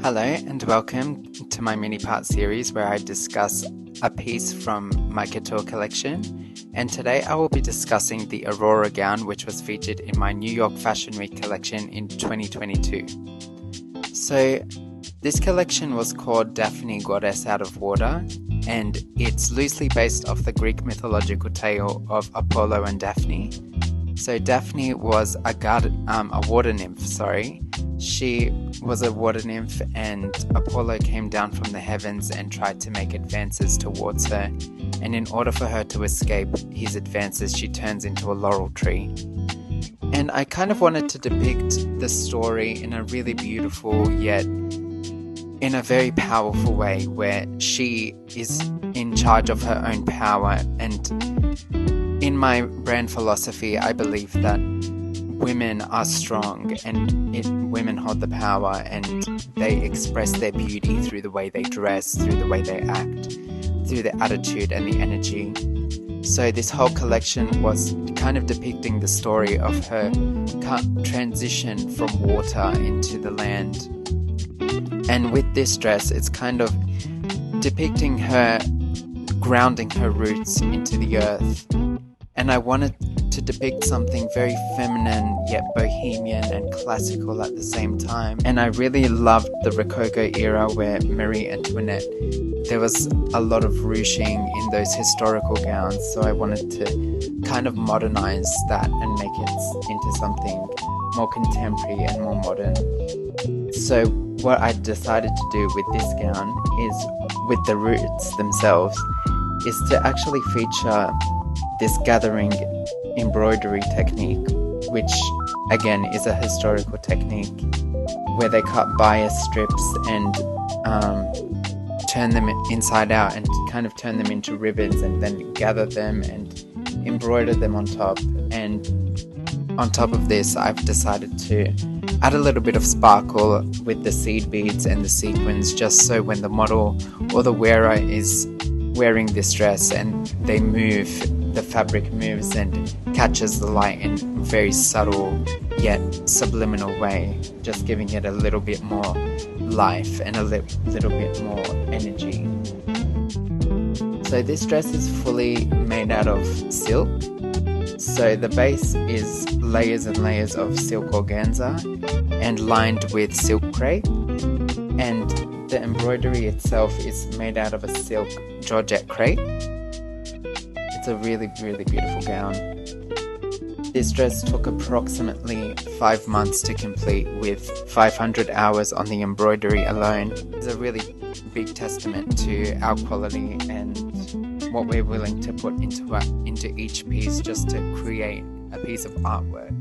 Hello and welcome to my mini-part series where I discuss a piece from my couture collection, and today I will be discussing the Aurora Gown, which was featured in my New York Fashion Week collection in 2022. So this collection was called Daphne, Goddess Out of Water, and it's loosely based off the Greek mythological tale of Apollo and Daphne. So Daphne was a water nymph, She was a water nymph, and Apollo came down from the heavens and tried to make advances towards her, and in order for her to escape his advances, she turns into a laurel tree. And I kind of wanted to depict the story in a really beautiful yet in a very powerful way, where she is in charge of her own power. And in my brand philosophy, I believe that women are strong and women hold the power, and they express their beauty through the way they dress, through the way they act, through the attitude and the energy. So this whole collection was kind of depicting the story of her transition from water into the land. And with this dress, it's kind of depicting her grounding her roots into the earth. And I wanted to depict something very feminine yet bohemian and classical at the same time. And I really loved the Rococo era where Marie Antoinette, there was a lot of ruching in those historical gowns, so I wanted to kind of modernize that and make it into something more contemporary and more modern. So what I decided to do with this gown is, with the roots themselves, is to actually feature this gathering embroidery technique, which again is a historical technique where they cut bias strips and turn them inside out and kind of turn them into ribbons, and then gather them and embroider them on top. And on top of this, I've decided to add a little bit of sparkle with the seed beads and the sequins, just so when the model or the wearer is wearing this dress and they move, the fabric moves and catches the light in a very subtle yet subliminal way, just giving it a little bit more life and a little bit more energy. So this dress is fully made out of silk. So the base is layers and layers of silk organza and lined with silk crepe, and the embroidery itself is made out of a silk georgette crepe. It's a really, really beautiful gown. This dress took approximately 5 months to complete, with 500 hours on the embroidery alone. It's a really big testament to our quality and what we're willing to put into each piece just to create a piece of artwork.